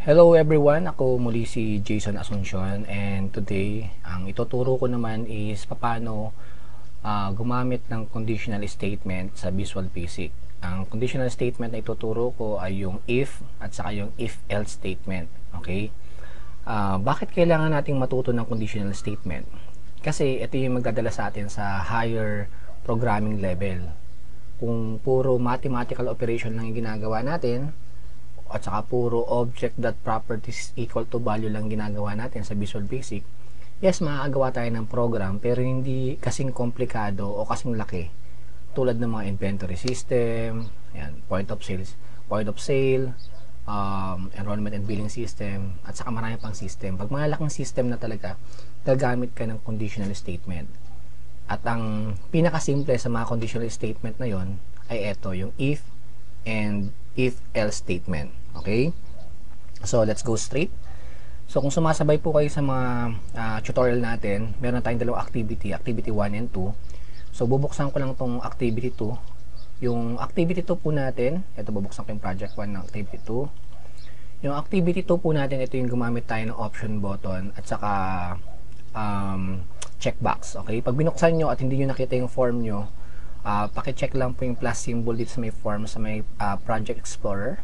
Hello everyone, ako muli si Jason Asuncion, and today ang ituturo ko naman is paano gumamit ng conditional statement sa Visual Basic. Ang conditional statement na ituturo ko ay yung if at saka yung if-else statement. Okay? Bakit kailangan nating matuto ng conditional statement? Kasi ito yung magdadala sa atin sa higher programming level. Kung puro mathematical operation lang yung ginagawa natin, at saka puro object.properties equal to value lang ginagawa natin sa Visual Basic, yes, makakagawa tayo ng program pero hindi kasing komplikado o kasing laki tulad ng mga inventory system, yan, point of sale, enrollment and billing system, at saka marami pang system. Pag mga laking system na talaga, gagamit ka ng conditional statement. At ang pinakasimple sa mga conditional statement na yon ay ito, yung if and if-else statement. Okay? So, let's go straight. So, kung sumasabay po kayo sa mga tutorial natin, meron tayong dalawang activity, activity 1 and 2. So, bubuksan ko lang tong activity 2. Yung activity 2 po natin, ito bubuksan ko yung project 1 ng activity 2. Yung activity 2 po natin, ito yung gumamit tayo ng option button at saka checkbox. Okay? Pag binuksan nyo at hindi nyo nakita yung form nyo, paki-check lang po yung plus symbol dito sa may form, sa may Project Explorer.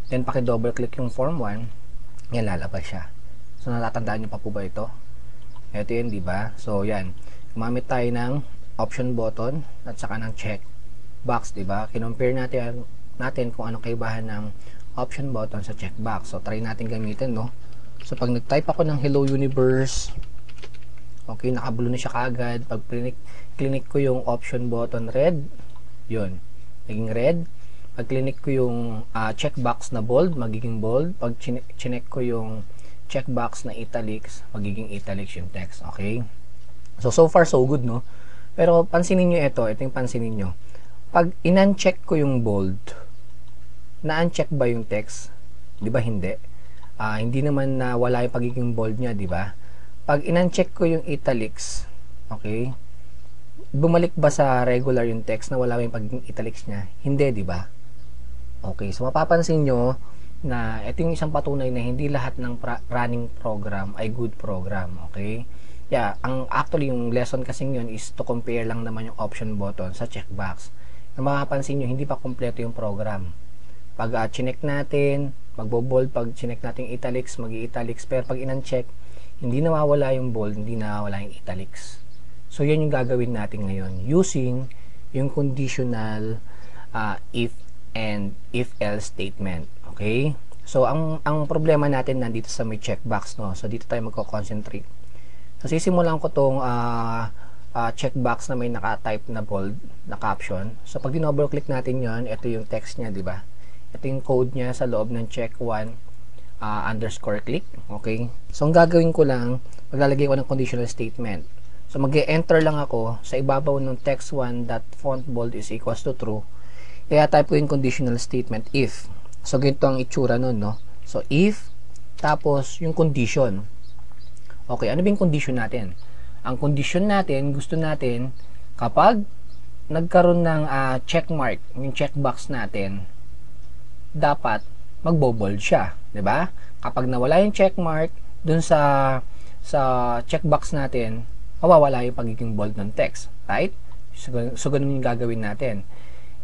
Then, paki-double click yung form 1. Yan, lalabas siya. So, natatandaan nyo pa po ba ito? Ito yun, diba? So, yan. Gumamit tayo ng option button at saka ng check box, diba? Kinompare natin kung anong kaibahan ng option button sa check box. So, try natin gamitin, no? So, pag nag-type ako ng Hello Universe, okay, naka-blue na siya kaagad. Pag clinic ko yung option button red, yun, naging red. Pag clinic ko yung checkbox na bold, magiging bold. Pag chinek ko yung checkbox na italics, magiging italics yung text. Okay? So far so good, no? Pero pansinin nyo ito yung pansinin nyo. Pag in-uncheck ko yung bold, na-uncheck ba yung text? Di ba hindi? Hindi naman na wala yung pagiging bold niya, di ba? Pag in-uncheck ko yung italics, okay, bumalik ba sa regular yung text na wala yung pagiging italics niya? Hindi, di ba? Okay, so mapapansin nyo na ito yung isang patunay na hindi lahat ng running program ay good program, okay? Yeah, actually yung lesson kasing yun is to compare lang naman yung option button sa checkbox. Na mapapansin nyo, hindi pa kompleto yung program. Pag chinek natin, magbo-bold, pag chinek natin yung italics, mag-i-italics, pero pag in-uncheck, hindi nawawala yung bold, hindi nawawala yung italics. So, yan yung gagawin natin ngayon using yung conditional if and if-else statement. Okay? So, ang problema natin nandito sa may checkbox, no? So, dito tayo magko-concentrate. So, sisimulan ko tong checkbox na may naka-type na bold na caption. So, pag dinoble click natin yon, ito yung text niya, di ba? Ito yung code niya sa loob ng check 1 underscore click. Okay? So, ang gagawin ko lang, maglalagay ko ng conditional statement. So, mag-enter lang ako sa ibabaw ng text 1 that font bold is equals to true. Kaya type ko yung conditional statement if. So, ganito ang itsura nun, no? So, if, tapos yung condition. Okay, ano ba yung condition natin? Ang condition natin, gusto natin, kapag nagkaroon ng check mark, yung checkbox natin, dapat magbo-bold siya, 'di ba? Kapag nawala yung check mark dun sa checkbox natin, mawawala yung pagiging bold ng text, right? So ganun yung gagawin natin.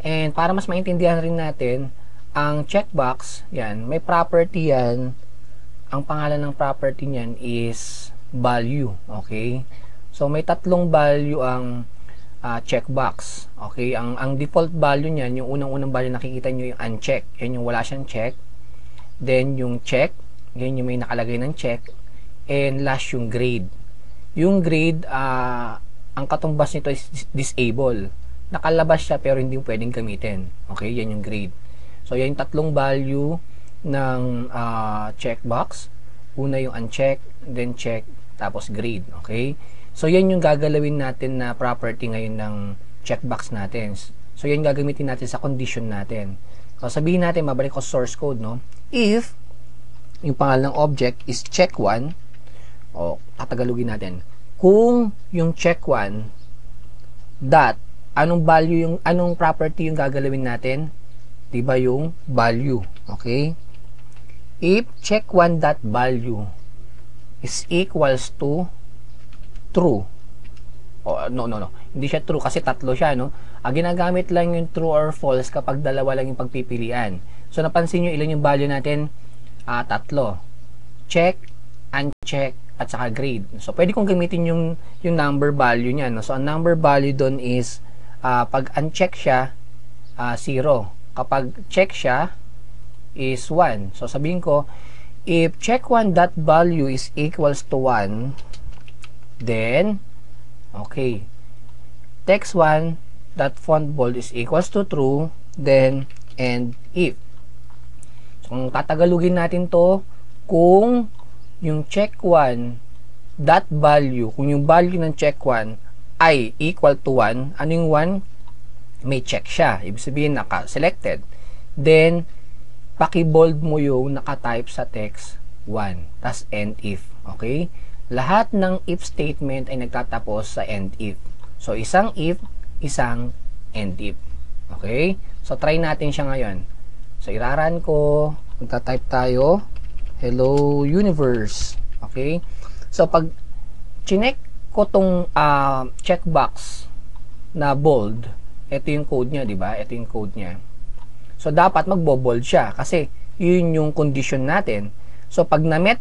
And para mas maintindihan rin natin, ang checkbox, yan, may property yan. Ang pangalan ng property niyan is value, okay? So may tatlong value ang checkbox. Okay, ang default value niyan, yung unang-unang value nakikita niyo yung uncheck. Yan yung wala siyang check. Then yung check, yan yung may nakalagay ng check. And last yung grade. Yung grade, ang katumbas nito is disable. Nakalabas siya pero hindi mo pwedeng gamitin. Okay, yan yung grade. So yan yung tatlong value ng checkbox. Una yung uncheck, then check, tapos grade. Okay? So, yan yung gagalawin natin na property ngayon ng checkbox natin. So, yan gagamitin natin sa condition natin. So, sabihin natin, mabalik ko source code, no? If, yung pangalan ng object is check1, o, tatagalugin natin. Kung yung check1, dot, anong property yung gagalawin natin? Diba yung value? Okay? if check1.value is equals to true. Oh, no. Hindi siya true kasi tatlo siya, no? Ginagamit lang yung true or false kapag dalawa lang yung pagpipilian. So, napansin nyo ilan yung value natin? Tatlo. Check, uncheck, at saka grade. So, pwede kong gamitin yung number value niya, no? So, ang number value doon is pag uncheck siya, 0. Kapag check siya, is 1. So, sabihin ko, if check1.value is equals to 1, then, okay, text1.fontBold is equals to true, then, and if. So, kung tatagalugin natin to, kung yung check1.value, kung yung value ng check1 ay equal to 1, ano yung 1? May check siya. Ibig sabihin, naka-selected. Then, paki-bold mo yung naka-type sa text 1. Tas end if. Okay? Lahat ng if statement ay nagtatapos sa end if. So, isang if, isang end if. Okay? So, try natin siya ngayon. So, iraran ko. Magta-type tayo. Hello, universe. Okay? So, pag chinek ko tong checkbox na bold, ito yung code niya, di ba? Ito yung code niya. So, dapat magbo-bold siya kasi yun yung condition natin. So, pag na-meet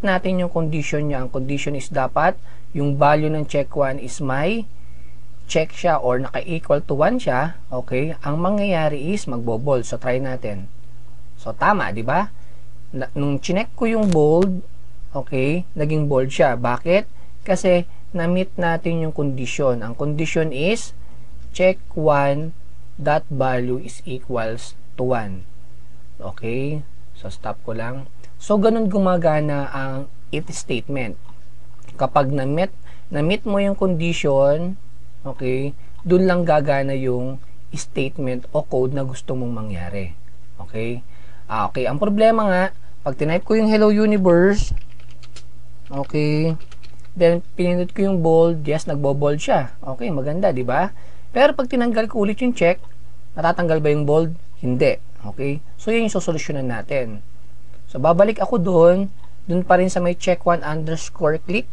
natin yung condition niya, ang condition is dapat yung value ng check1 is may check siya or naka-equal to 1 siya, okay? Ang mangyayari is magbo-bold. So, try natin. So, tama, di ba? Nung chinek ko yung bold, okay, naging bold siya. Bakit? Kasi na-meet natin yung condition. Ang condition is check1.value is equals to 1. Okay? So, stop ko lang. So, ganun gumagana ang if statement. Kapag na-meet mo yung condition, okay, dun lang gagana yung statement o code na gusto mong mangyari. Okay? Okay, ang problema nga, pag tinype ko yung hello universe, okay, then pinindot ko yung bold, yes, nagbo-bold siya. Okay, maganda, di ba? Pero pag tinanggal ko ulit yung check, natatanggal ba yung bold? Hindi. Okay? So, yun yung sosolusyonan natin. So, babalik ako doon pa rin sa may check1 underscore click.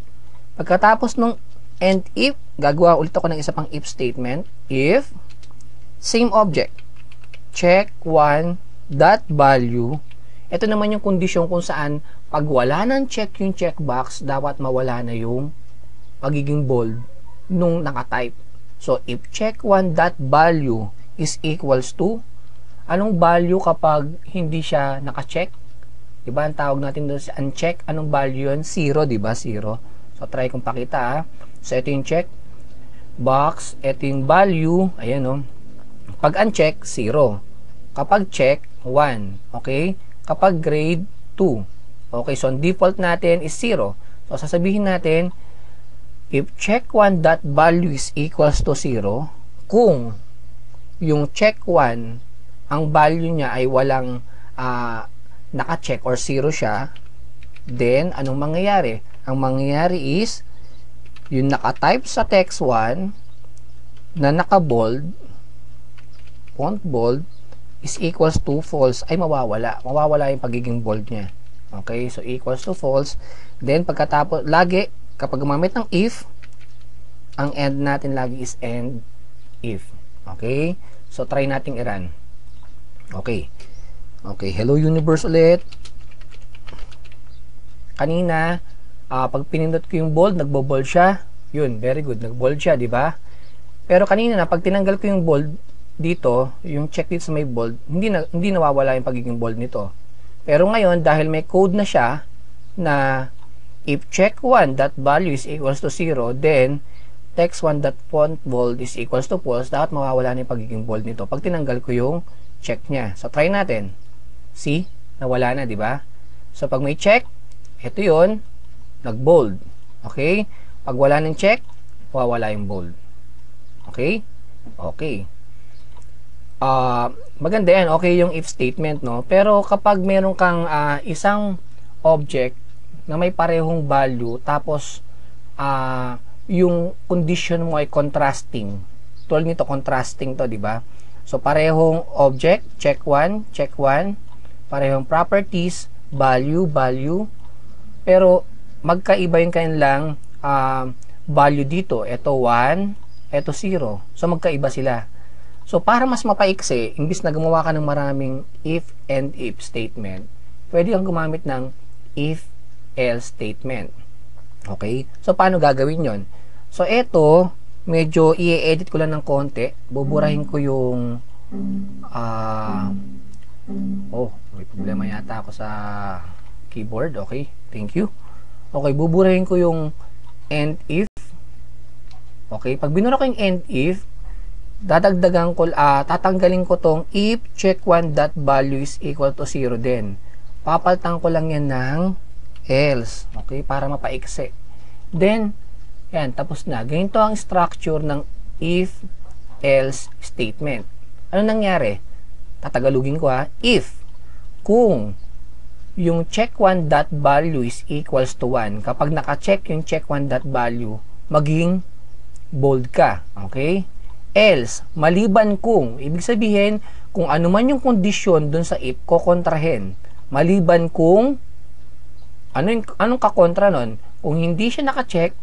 Pagkatapos nung end if, gagawa ulit ako ng isa pang if statement. If, same object, check1.value. Ito naman yung condition kung saan pag wala ng check yung checkbox, dapat mawala na yung pagiging bold nung nakatype. So, if check1.value is equals to, anong value kapag hindi siya naka-check? Diba, ang tawag natin doon sa uncheck, anong value yun? 0, diba? 0. So, try kong pakita, So, ito yung check box, ito yung value, ayan o. Pag uncheck, 0. Kapag check, 1. Okay? Kapag grade, 2. Okay, so, ang default natin is 0. So, sasabihin natin, if check1.value is equals to 0, kung yung check1, ang value niya ay walang naka-check or 0 siya, then, anong mangyayari? Ang mangyayari is, yung naka-type sa text 1, na naka-bold, font bold, is equals to false, ay mawawala. Mawawala yung pagiging bold niya. Okay, so equals to false. Then, pagkatapos, lagi, kapag gumamit ng if, ang end natin lagi is end if. Okay? So, try nating i-run. Okay. Okay, hello universe ulit. Kanina, pag pinindot ko yung bold, nagbo-bold siya. Yun, very good. Nag-bold siya, di ba? Pero kanina na, pag tinanggal ko yung bold dito, yung check dito sa may bold, hindi nawawala yung pagiging bold nito. Pero ngayon, dahil may code na siya, na if check1.value is equals to 0, then text1.fontBold is equals to false, dapat mawawala na yung pagiging bold nito pag tinanggal ko yung check niya. So, try natin. See? Nawala na, di ba? So, pag may check, ito yun, nag-bold. Okay? Pag wala ng check, mawawala yung bold. Okay? Okay. Maganda yan. Okay yung if statement, no? Pero kapag meron kang isang object na may parehong value, tapos yung condition mo ay contrasting. Tulad nito, contrasting to, di ba? So, parehong object, check 1, parehong properties, value, value. Pero magkaiba yung kanilang value dito. Ito 1, ito 0. So magkaiba sila. So para mas mapaiksi, imbis na gumawa ka ng maraming if and if statement, pwede kang gumamit ng if else statement. Okay? So paano gagawin yon? So ito, medyo i-edit ko lang ng konti. Buburahin ko yung may problema yata ako sa keyboard. Okay, thank you. Okay, buburahin ko yung and if. Okay, pag binura ko yung and if, dadagdagan ko, tatanggalin ko tong if check1 dot value is equal to 0 din. Papalitan ko lang yan ng else. Okay, para mapaiksi. Then, yan, tapos na. Ganito ang structure ng if else statement. Ano nangyari? Tatagalugin ko if kung yung check1 dot value is equals to 1, kapag naka-check yung check1 dot value, maging bold ka. Okay? Else, maliban kung, ibig sabihin, kung ano man yung kondisyon dun sa if, kokontrahin. Maliban kung, anong kakontra nun? Kung hindi siya naka-check,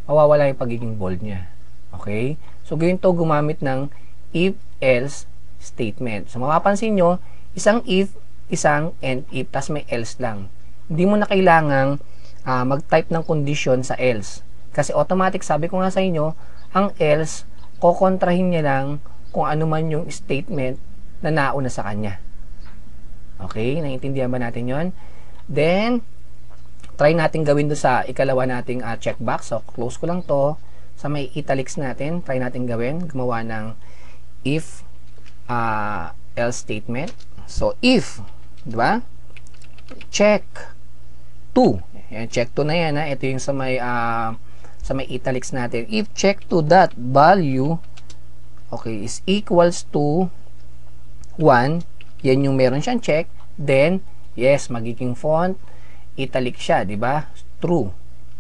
mawawala yung pagiging bold niya. Okay? So, ganito gumamit ng if-else statement. So, mapapansin nyo, isang if, isang and if, tas may else lang. Hindi mo na kailangang mag-type ng condition sa else. Kasi automatic, sabi ko nga sa inyo, ang else, kokontrahin niya lang kung ano man yung statement na nauna sa kanya. Okay? Naiintindihan ba natin yon? Then, try natin gawin doon sa ikalawa nating checkbox. So, close ko lang to. Sa may italics natin, try natin gawin. Gumawa ng if else statement. So, if, di ba? Check 2. Yan, check 2 na yan. Ito yung sa may italics natin. If check 2 dot value, okay, is equals to 1, yan yung meron siyang check, then, yes, magiging font, italic siya, di ba? True.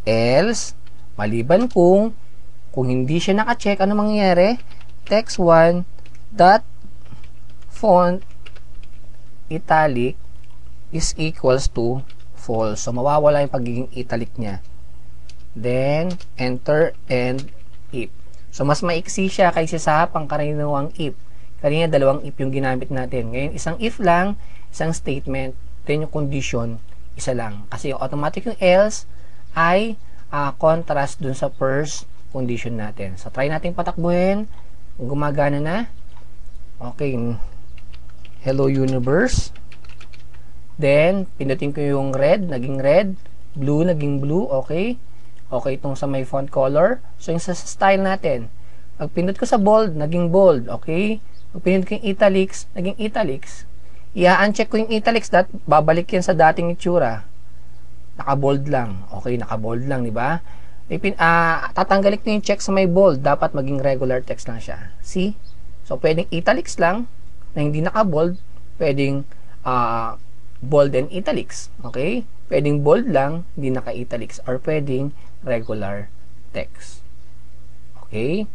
Else, maliban kung hindi siya naka-check, ano mangyayari? Text1 dot font italic is equals to false. So, mawawala yung pagiging italic niya. Then, enter and if. So, mas maiksi siya kaysa sa pangkaraniwang if. Kanina, dalawang if yung ginamit natin. Ngayon, isang if lang, isang statement, then yung condition, isa lang. Kasi yung automatic yung else ay contrast dun sa first condition natin. So, try natin patakbuhin. Kung gumagana na. Okay. Hello universe. Then, pinutin ko yung red, naging red. Blue, naging blue. Okay. Okay, itong sa may font color. So, yung sa style natin. Pag pinut ko sa bold, naging bold. Okay. Pag pinut ko yung italics, naging italics. I-uncheck ko yung italics, babalik yan sa dating itsura. Naka-bold lang. Okay, naka-bold lang, di ba? Tatanggalin ko yung check sa may bold. Dapat maging regular text lang siya. See? So, pwedeng italics lang na hindi naka-bold. Pwedeng bold and italics. Okay? Pwedeng bold lang, hindi naka-italics. Or pwedeng regular text. Okay?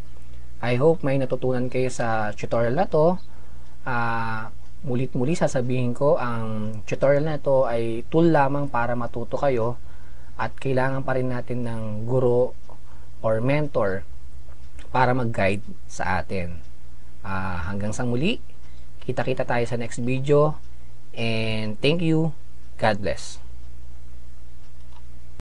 I hope may natutunan kayo sa tutorial na to. Mulit-muli sasabihin ko, ang tutorial na to ay tool lamang para matuto kayo at kailangan pa rin natin ng guro or mentor para mag-guide sa atin. Hanggang sa muli, kita-kita tayo sa next video and thank you. God bless.